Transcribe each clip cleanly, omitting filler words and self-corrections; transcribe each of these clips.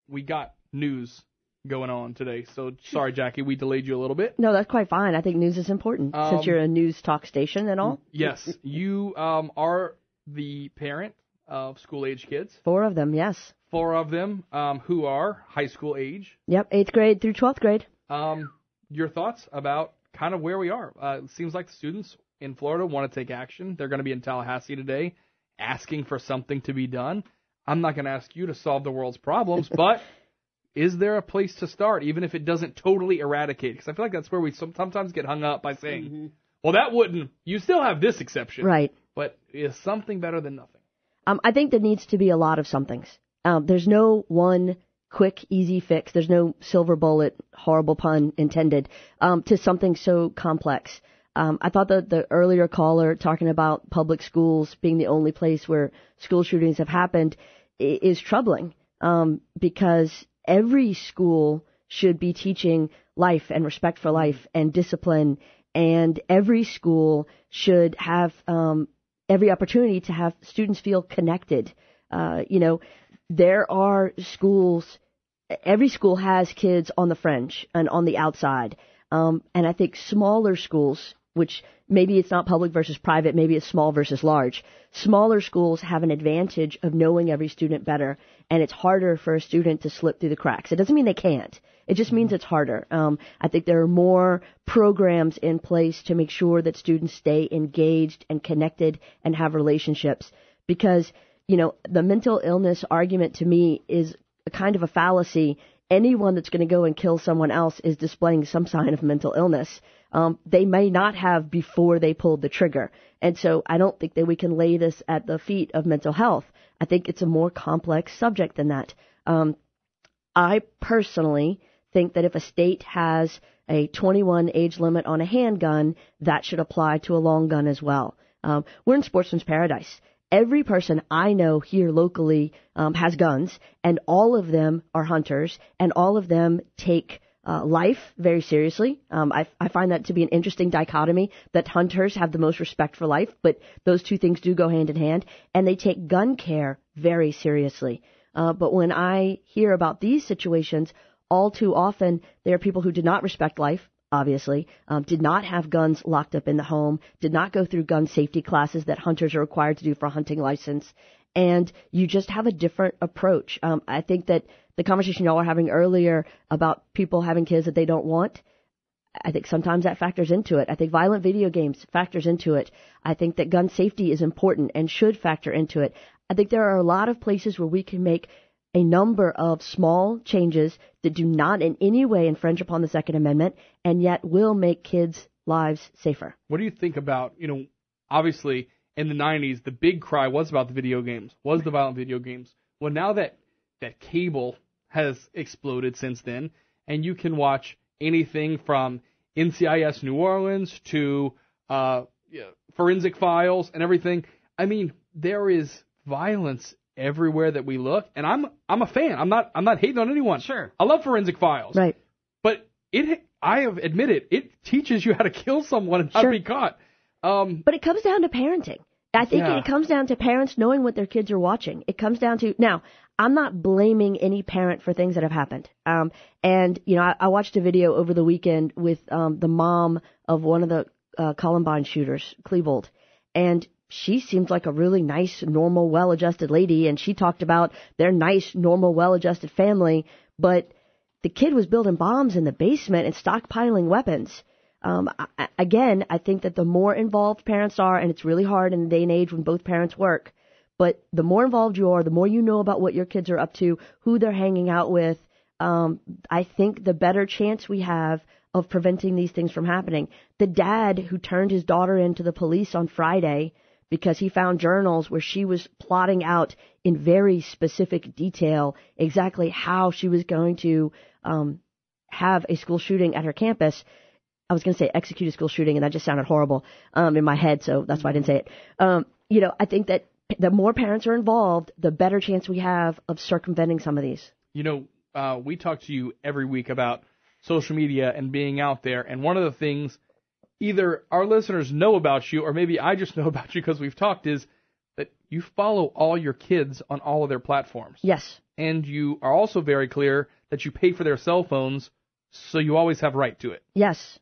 we got news going on today. So sorry, Jackie, we delayed you a little bit. No, that's quite fine. I think news is important since you're a news talk station and all. Yes, you are the parent of school-age kids. 4 of them, yes. 4 of them who are high school age. Yep, 8th grade through 12th grade. Your thoughts about kind of where we are? It seems like the students in Florida want to take action. They're going to be in Tallahassee today asking for something to be done. I'm not going to ask you to solve the world's problems, but is there a place to start, even if it doesn't totally eradicate? Because I feel like that's where we sometimes get hung up by saying, well, that wouldn't, you still have this exception. Right. But is something better than nothing? I think there needs to be a lot of somethings. There's no one quick, easy fix. There's no silver bullet, horrible pun intended, to something so complex. I thought that the earlier caller talking about public schools being the only place where school shootings have happened is troubling, because every school should be teaching life and respect for life and discipline, and every school should have every opportunity to have students feel connected. There are schools, every school has kids on the fringe and on the outside. And I think smaller schools, which maybe it's not public versus private, maybe it's small versus large. Smaller schools have an advantage of knowing every student better, and it's harder for a student to slip through the cracks. It doesn't mean they can't. It just means it's harder. I think there are more programs in place to make sure that students stay engaged and connected and have relationships, because, the mental illness argument to me is a kind of a fallacy. Anyone that's going to go and kill someone else is displaying some sign of mental illness. They may not have before they pulled the trigger. And so I don't think that we can lay this at the feet of mental health. I think it's a more complex subject than that. I personally think that if a state has a 21 age limit on a handgun, that should apply to a long gun as well. We're in sportsman's paradise. Every person I know here locally has guns, and all of them are hunters, and all of them take life very seriously. I find that to be an interesting dichotomy, that hunters have the most respect for life, but those two things do go hand in hand, and they take gun care very seriously. But when I hear about these situations, all too often there are people who did not respect life, obviously, did not have guns locked up in the home, did not go through gun safety classes that hunters are required to do for a hunting license, and you just have a different approach. I think that the conversation y'all were having earlier about people having kids that they don't want, I think sometimes that factors into it. I think violent video games factors into it. I think that gun safety is important and should factor into it. I think there are a lot of places where we can make a number of small changes that do not in any way infringe upon the Second Amendment and yet will make kids' lives safer. What do you think about, obviously in the 90s, the big cry was about the video games, was the violent video games. Well, now that cable has exploded since then, and you can watch anything from NCIS New Orleans to Forensic Files and everything. I mean, there is violence everywhere that we look, and I'm a fan. I'm not hating on anyone. Sure. I love Forensic Files. Right. But I have admitted it teaches you how to kill someone and not be caught. But it comes down to parenting. I think it comes down to parents knowing what their kids are watching. It comes down to, now, I'm not blaming any parent for things that have happened. I watched a video over the weekend with the mom of one of the Columbine shooters, Klebold, and she seems like a really nice, normal, well-adjusted lady, and she talked about their nice, normal, well-adjusted family, but the kid was building bombs in the basement and stockpiling weapons. Again, I think that the more involved parents are, and it's really hard in the day and age when both parents work, but the more involved you are, the more you know about what your kids are up to, who they're hanging out with, I think the better chance we have of preventing these things from happening. The dad who turned his daughter into the police on Friday because he found journals where she was plotting out in very specific detail exactly how she was going to have a school shooting at her campus. I was going to say execute a school shooting, and that just sounded horrible in my head, so that's why I didn't say it. I think that the more parents are involved, the better chance we have of circumventing some of these. We talk to you every week about social media and being out there, and one of the things either our listeners know about you or maybe I just know about you because we've talked is that you follow all your kids on all of their platforms. Yes. and you are also very clear that you pay for their cell phones, so you always have right to it. Yes.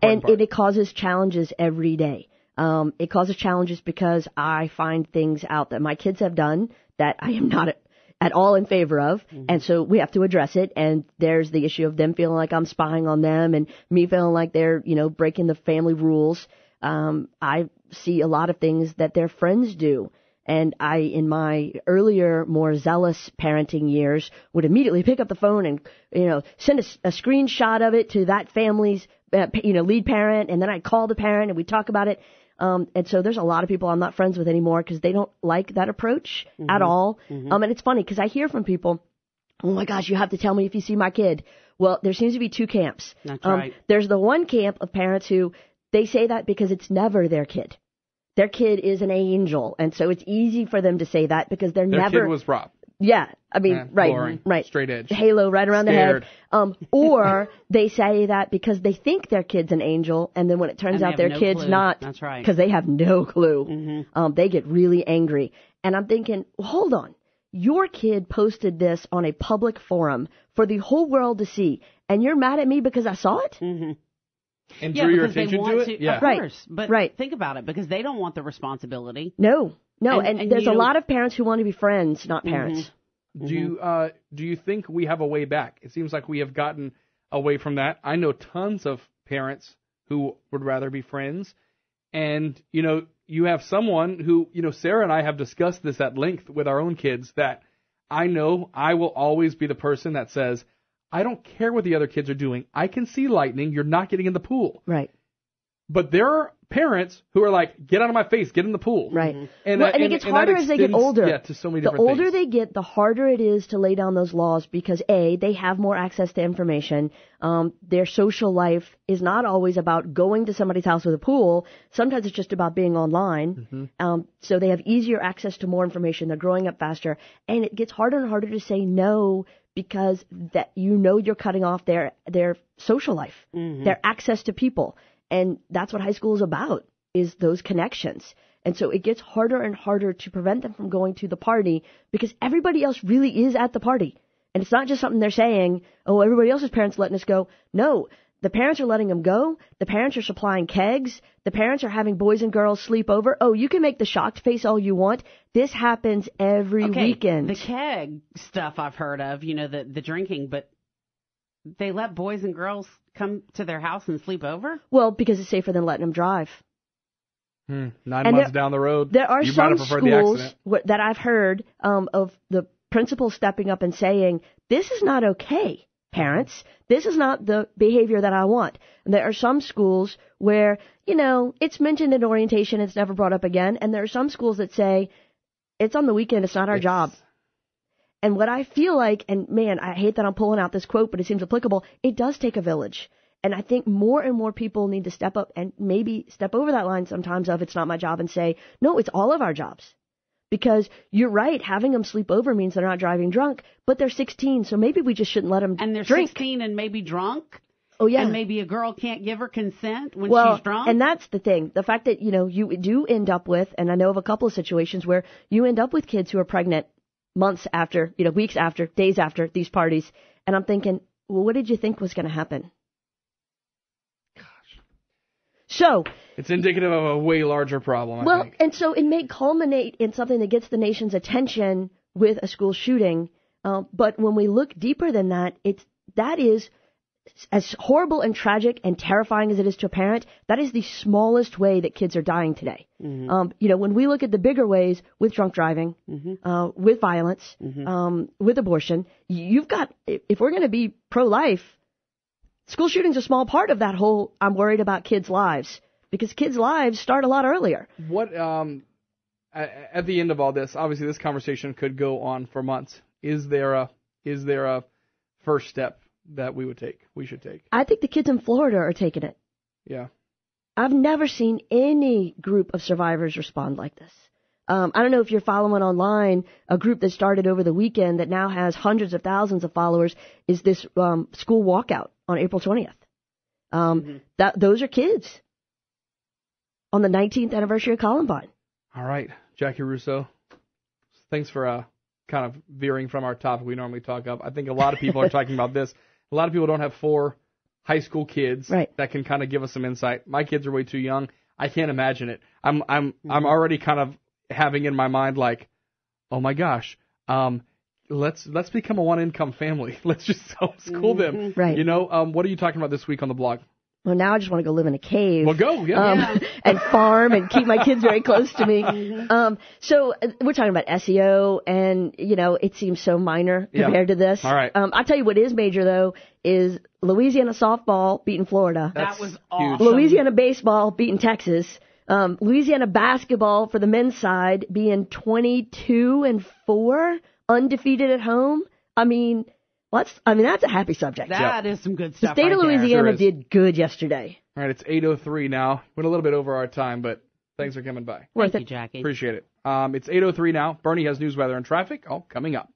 And it causes challenges every day. It causes challenges because I find things out that my kids have done that I am not at all in favor of, and so we have to address it. And there's the issue of them feeling like I'm spying on them, and me feeling like they're, breaking the family rules. I see a lot of things that their friends do. And I, in my earlier, more zealous parenting years, would immediately pick up the phone and, send a screenshot of it to that family's, lead parent. And then I'd call the parent and we'd talk about it. And so there's a lot of people I'm not friends with anymore because they don't like that approach at all. And it's funny because I hear from people, oh my gosh, you have to tell me if you see my kid. Well, there seems to be two camps. That's right. There's the one camp of parents who they say that because it's never their kid. Their kid is an angel, and so it's easy for them to say that because their kid was Rob. Yeah, I mean, boring, right. Straight edge. Halo right around Scared. the head. Or they say that because they think their kid's an angel, and then when it turns out their kid's not, that's right, because they have no clue. They get really angry. And I'm thinking, well, hold on. Your kid posted this on a public forum for the whole world to see, and you're mad at me because I saw it? And drew your attention to it? Of course. But think about it, because they don't want the responsibility. No. And there's a lot of parents who want to be friends, not parents. Do you think we have a way back? It seems like we have gotten away from that. I know tons of parents who would rather be friends. And, you have someone who, Sarah and I have discussed this at length with our own kids, that I know I will always be the person that says, I don't care what the other kids are doing. I can see lightning. You're not getting in the pool. Right. But there are parents who are like, get out of my face, get in the pool. Right. And it gets harder as they get older. Yeah, to so many different things. The older they get, the harder it is to lay down those laws because, A, they have more access to information. Their social life is not always about going to somebody's house with a pool. Sometimes it's just about being online. So they have easier access to more information. They're growing up faster. And it gets harder and harder to say no because you're cutting off their social life, their access to people. And that's what high school is about, is those connections. And so it gets harder and harder to prevent them from going to the party because everybody else really is at the party. And it's not just something they're saying, oh, everybody else's parents letting us go. No, the parents are letting them go. The parents are supplying kegs. The parents are having boys and girls sleep over. Oh, you can make the shocked face all you want. This happens every weekend. The keg stuff I've heard of, the drinking, but they let boys and girls come to their house and sleep over? Well, because it's safer than letting them drive. 9 months down the road, there are some schools that I've heard of the principal stepping up and saying, this is not okay, parents. This is not the behavior that I want. And there are some schools where, it's mentioned in orientation, it's never brought up again. And there are some schools that say, it's on the weekend, it's not our job. And what I feel like, and man, I hate that I'm pulling out this quote, but it seems applicable, it does take a village. And I think more and more people need to step up and maybe step over that line sometimes of it's not my job and say, no, it's all of our jobs. Because you're right, having them sleep over means they're not driving drunk, but they're 16, so maybe we just shouldn't let them And they're drink. 16 and maybe drunk? Oh, yeah. And maybe a girl can't give her consent when she's drunk? And that's the thing. The fact that, you do end up with, and I know of a couple of situations where you end up with kids who are pregnant months after, weeks after, days after these parties. And I'm thinking, well, what did you think was going to happen? Gosh. So. It's indicative of a way larger problem, I think. And so it may culminate in something that gets the nation's attention with a school shooting. But when we look deeper than that, that is as horrible and tragic and terrifying as it is to a parent. That is the smallest way that kids are dying today. When we look at the bigger ways with drunk driving, with violence, with abortion, you've got, if we're going to be pro-life, school shooting's a small part of that whole I'm worried about kids' lives because kids' lives start a lot earlier. What, at the end of all this, obviously this conversation could go on for months. Is there a first step that we should take? I think the kids in Florida are taking it. Yeah. I've never seen any group of survivors respond like this. I don't know if you're following online, a group that started over the weekend that now has hundreds of thousands of followers is this school walkout on April 20th. Those are kids on the 19th anniversary of Columbine. All right. Jaci Russo, thanks for kind of veering from our topic we normally talk of. I think a lot of people are talking about this. A lot of people don't have 4 high school kids that can kind of give us some insight. My kids are way too young. I can't imagine it. I'm already kind of having in my mind like, oh my gosh, let's become a one-income family. Let's just homeschool them. Right. You know, what are you talking about this week on the blog? Well, now I just want to go live in a cave. Well, go, and farm and keep my kids very close to me. So we're talking about SEO, and, you know, it seems so minor compared to this. All right. I'll tell you what is major, though, is Louisiana softball beating Florida. That was awesome. Louisiana baseball beating Texas. Louisiana basketball for the men's side being 22-4, undefeated at home. I mean, that's a happy subject. That is some good stuff. The state of Louisiana Sure did good yesterday. All right, it's 8:03 now. Went a little bit over our time, but thanks for coming by. Thank you, Jackie. Appreciate it. It's 8:03 now. Bernie has news, weather, and traffic all coming up.